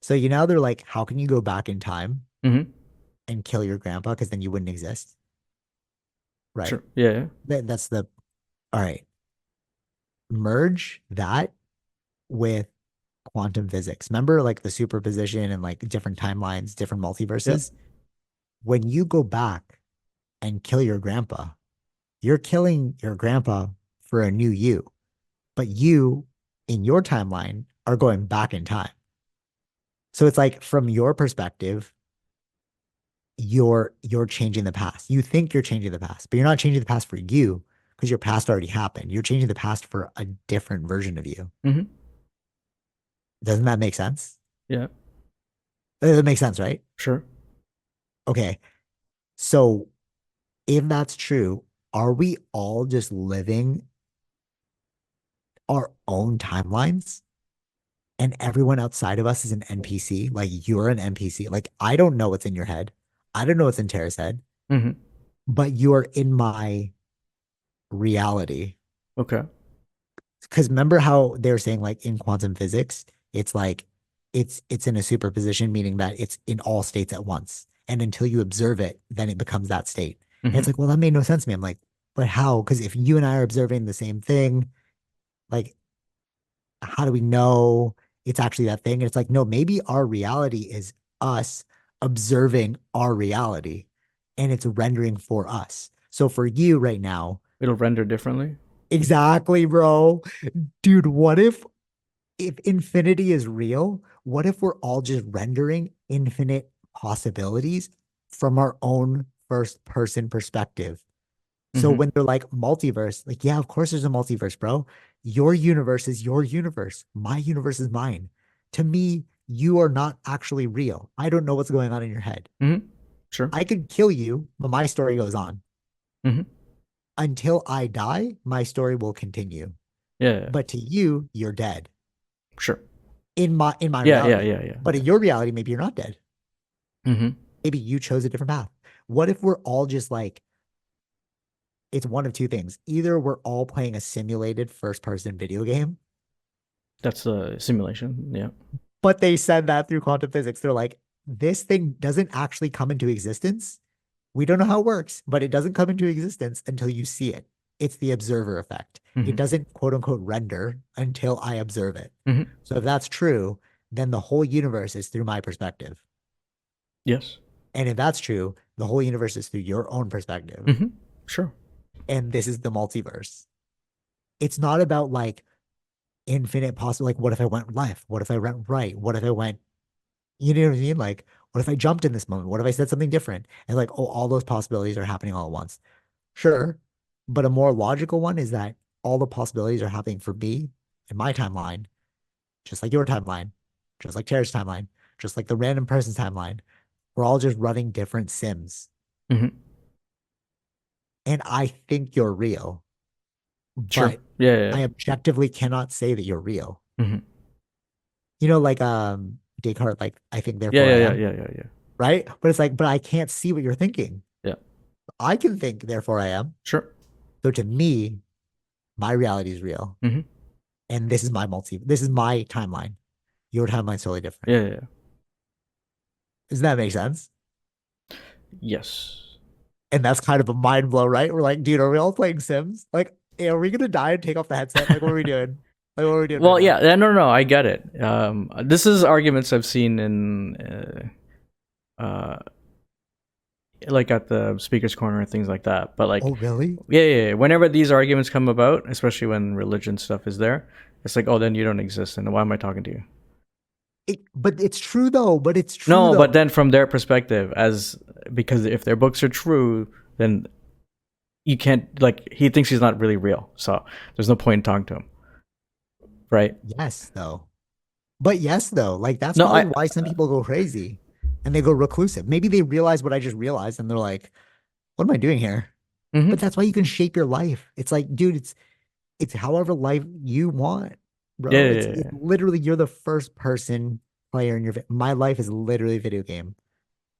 So you know they're like, how can you go back in time Mm-hmm. and kill your grandpa? Because then you wouldn't exist, right? Sure. Yeah, yeah. That's the all right. Merge that with quantum physics. Remember, like the superposition and like different timelines, different Yeah. multiverses. When you go back and kill your grandpa, you're killing your grandpa for a new you, but you in your timeline are going back in time. So it's like from your perspective, you're changing the past. You think you're changing the past, but you're not changing the past for you because your past already happened. You're changing the past for a different version of you. Mm-hmm. Doesn't that make sense? Yeah. That makes sense, right? Sure. Okay. So if that's true, are we all just living our own timelines? And everyone outside of us is an NPC. Like you're an NPC. Like I don't know what's in your head. I don't know what's in Tara's head, Mm-hmm. but you're in my reality. Okay. Because remember how they were saying like in quantum physics, it's like it's in a superposition, meaning that it's in all states at once. And until you observe it, then it becomes that state. And Mm-hmm. it's like, well, that made no sense to me. I'm like, but how? Because if you and I are observing the same thing, like how do we know it's actually that thing? And it's like, no, maybe our reality is us observing our reality and it's rendering for us. So for you right now, It'll render differently. exactly, bro. Dude, what if infinity is real? What if we're all just rendering infinite possibilities from our own first person perspective? So Mm-hmm. when they're like multiverse, like, yeah, of course there's a multiverse, bro. Your universe is your universe. My universe is mine. To me, you are not actually real. I don't know what's going on in your head. Mm-hmm. Sure. I could kill you, but my story goes on. Mm-hmm. Until I die, my story will continue. Yeah, yeah. But to you, you're dead Sure. in my Yeah, yeah, reality. yeah, yeah, But yeah. in your reality, maybe you're not dead. Mm-hmm. Maybe you chose a different path. What if we're all just like it's one of two things. Either we're all playing a simulated first person video game. That's a simulation. Yeah. But they said that through quantum physics. They're like, this thing doesn't actually come into existence. We don't know how it works, but it doesn't come into existence until you see it. It's the observer effect. It Mm-hmm. doesn't quote unquote render until I observe it. Mm-hmm. So if that's true, then the whole universe is through my perspective. Yes. And if that's true, the whole universe is through your own perspective. Mm-hmm. Sure. And this is the multiverse. It's not about like infinite possible, like, what if I went left? What if I went right? What if I went, you know what I mean? Like, what if I jumped in this moment? What if I said something different? And like, oh, all those possibilities are happening all at once. Sure. But a more logical one is that all the possibilities are happening for me in my timeline, just like your timeline, just like Tara's timeline, just like the random person's timeline. We're all just running different sims. Mm-hmm. And I think you're real, Sure. but Yeah, yeah, I objectively cannot say that you're real. yeah. Mm-hmm. Like Descartes, like I think Yeah, therefore yeah, I yeah, am, yeah, yeah, yeah. right? But it's like, but I can't see what you're thinking. Yeah. I can think therefore I am. Sure. So to me, my reality is real. Mm-hmm. And this is my timeline. Your timeline's totally different. Yeah, yeah, yeah. Doesn't that make sense? Yes. And that's kind of a mind blow, right? We're like, dude, are we all playing Sims? Like, hey, are we gonna die and take off the headset? Like, what are we doing? Like, what are we doing right Well, now? yeah, no, no, no, I get it. This is arguments I've seen in, like at the speaker's corner and things like that. But like, Oh, really? yeah, yeah, yeah. Whenever these arguments come about, especially when religion stuff is there, it's like, oh, then you don't exist, and why am I talking to you? But it's true though. But it's true No, though. but then from their perspective, as because if their books are true, then you can't like he thinks he's not really real, so there's no point in talking to him, right? Yes, though. But yes, though. Like that's No, probably I. why some people go crazy and they go reclusive. Maybe they realize what I just realized and they're like, what am I doing here? But Mm-hmm. that's why you can shape your life. It's like, dude, it's however life you want, Yeah, bro. yeah, It's yeah, it's yeah. literally you're the first person player in my life is literally a video game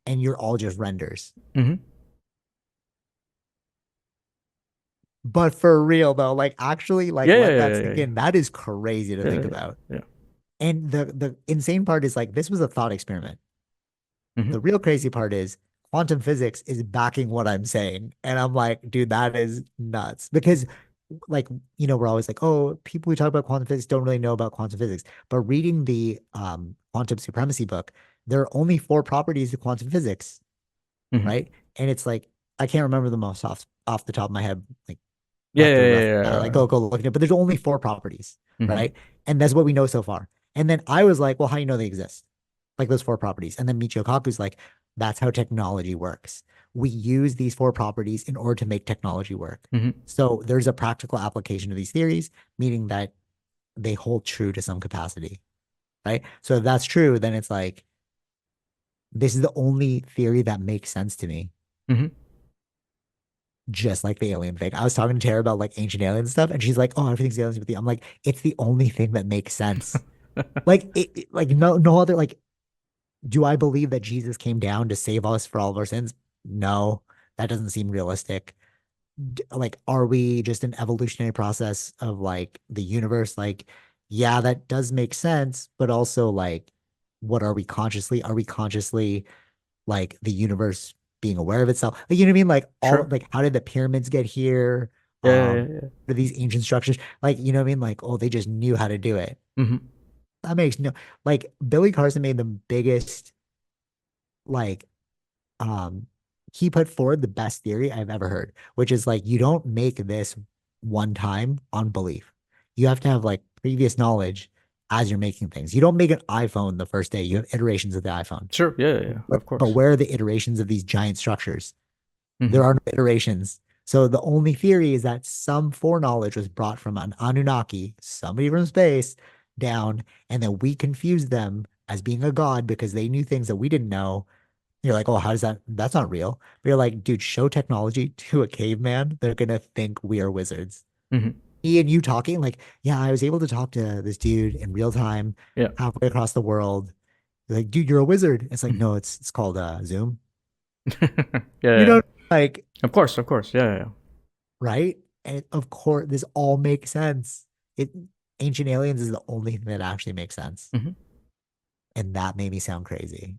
and you're all just renders. Mm-hmm. But for real though, like actually like Yeah, yeah, let yeah, that yeah, sink yeah, in. That is crazy to yeah, think yeah, about. yeah. And the insane part is like this was a thought experiment. Hmm. The real crazy part is quantum physics is backing what I'm saying. And I'm like, dude, that is nuts. Because like, we're always like, oh, people who talk about quantum physics don't really know about quantum physics. But reading the quantum supremacy book, there are only four properties of quantum physics, Hmm. right? And it's like I can't remember them off the top of my head. Like Yeah, yeah, like yeah, go look at it. But there's only four properties, yeah. Hmm. right? And that's what we know so far. And then I was like, well, how do you know they exist? Like those four properties. And then Michio Kaku's like, that's how technology works. We use these four properties in order to make technology work. Hmm. So there's a practical application of these theories, meaning that they hold true to some capacity, right? So if that's true, then it's like, this is the only theory that makes sense to me, Hmm. just like the alien thing. I was talking to Tara about like ancient alien stuff, and she's like, oh, everything's aliens with you. I'm like, it's the only thing that makes sense. Like like no other like do I believe that Jesus came down to save us for all of our sins? No, that doesn't seem realistic. Like, are we just an evolutionary process of like the universe? Like, yeah, that does make sense, but also like, what are we consciously? Are we consciously like the universe being aware of itself? Like, you know what I mean? Like all Sure. like how did the pyramids get here? Yeah, yeah, yeah. For these ancient structures, like you know what I mean? Like, oh, they just knew how to do it. Hmm. That makes no like Billy Carson made the biggest like um he put forward the best theory I've ever heard, which is like you don't make this one time on belief. You have to have like previous knowledge as you're making things. You don't make an iPhone the first day. You have iterations of the iPhone. Sure. Yeah, yeah, yeah. Of But course. where are the iterations of these giant structures? There Hmm. are no iterations. So the only theory is that some foreknowledge was brought from an Anunnaki, somebody from space, down, and then we confused them as being a god because they knew things that we didn't know. You're like, oh, how does that? That's not real. But you're like, dude, show technology to a caveman. They're gonna think we are wizards. Hmm. Me and you talking, like, yeah, I was able to talk to this dude in real time, Yeah. halfway across the world. You're like, dude, you're a wizard. It's like, Mhm. no, it's called Zoom. Yeah, yeah, You yeah. know, like, Of course, of course. Yeah, yeah, right? And of course, this all makes sense. It Ancient Aliens is the only thing that actually makes sense, yeah. Hmm. and that made me sound crazy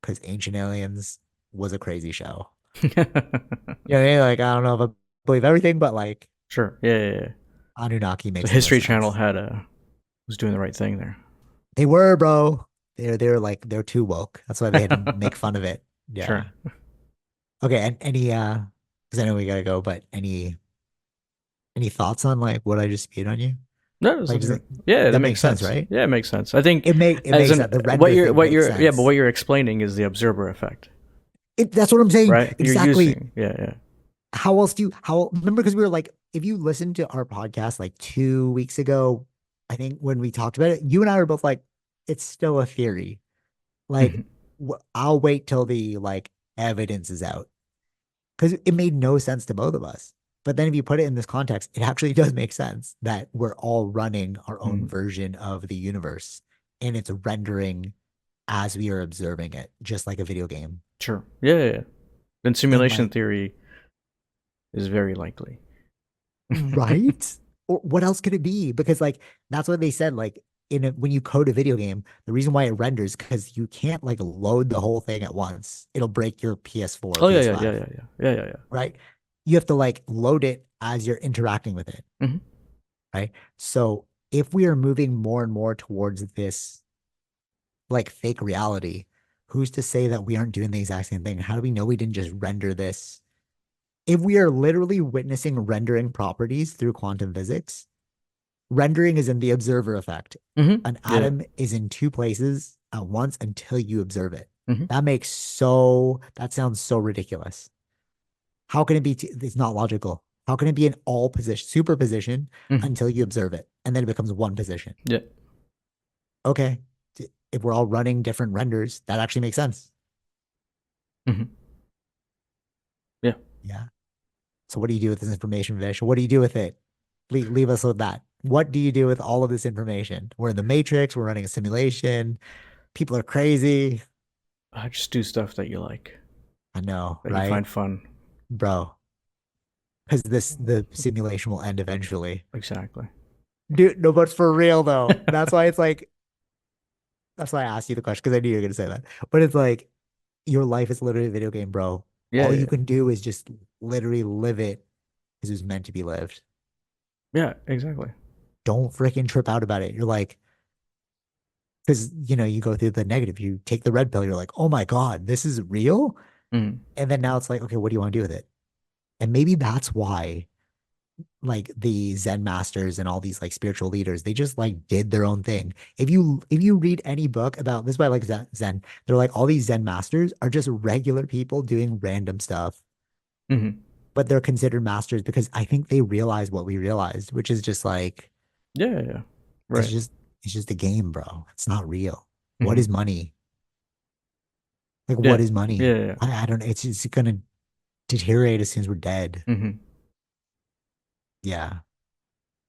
because Ancient Aliens was a crazy show. You know what I mean? Like, I don't know if I believe everything, but like Sure. Yeah, yeah, yeah. Anunnaki So makes the most History Channel sense. had was doing the right thing there. They were, bro. They're like they're too woke. That's why they had to make fun of it. Sure. Yeah. Okay. And any because I know we gotta go, but any thoughts on like what I just spewed on you? No, it's Like, does okay. it Yeah, that that makes makes sense, sense. right? Yeah, it makes sense. I think It as makes an sense. The render thing what makes you're yeah, but sense. what you're explaining is the observer effect, That's what I'm saying. right? You're Exactly. using yeah, yeah. How else do you how remember because we were like, if you listen to our podcast like 2 weeks ago, I think when we talked about it, you and I were both like, it's still a theory. Like, Hmm. I'll wait till the like evidence is out because it made no sense to both of us. But then if you put it in this context, it actually does make sense that we're all running our own Hmm. version of the universe and it's rendering as we are observing it, just like a video game. Sure. Yeah, yeah, yeah. Then And simulation like, theory is very likely. right? Or what else could it be? Because like that's what they said. Like when you code a video game, the reason why it renders because you can't like load the whole thing at once. It'll break your PS4, Oh yeah, yeah, yeah, PS5, yeah, yeah, yeah, yeah, yeah. right? You have to like load it as you're interacting with it, Hmm. right? So if we are moving more and more towards this like fake reality, who's to say that we aren't doing the exact same thing? How do we know we didn't just render this? If we are literally witnessing rendering properties through quantum physics, rendering is in the observer effect. Hmm. An Yeah. atom is in two places at once until you observe it. Hmm. That sounds so ridiculous. How can it be? It's not logical. How can it be in all position, superposition Hmm. until you observe it? And then it becomes one position. Yeah. Okay. If we're all running different renders, that actually makes sense. Hmm. Yeah. Yeah. So what do you do with this information, Vish? What do you do with it? Leave us with that. What do you do with all of this information? We're in the matrix. We're running a simulation. People are crazy. I just do stuff that you like, I know, that you right? find fun. Bro, because the simulation will end eventually. Exactly. Dude, no, but for real though. That's why it's like That's why I asked you the question because I knew you were gonna say that. But it's like your life is literally a video game, bro. Yeah, All yeah, you can do is just literally live it because it was meant to be lived. yeah, exactly. Don't freaking trip out about it. You're like, because you go through the negative, you take the red pill, you're like, oh my God, this is real. Mm. And then now it's like, okay, what do you want to do with it? And maybe that's why like the Zen masters and all these like spiritual leaders, they just like did their own thing. If you read any book about this is why I like Zen, they're like all these Zen masters are just regular people doing random stuff, Hmm. but they're considered masters because I think they realize what we realized, which is just like Yeah, yeah, yeah. it's Right. just it's just a game, bro. It's not real. What Hmm. is money? Like what Yeah, is yeah, money? yeah. I don't it's gonna deteriorate as soon as we're dead. Hmm. Yeah.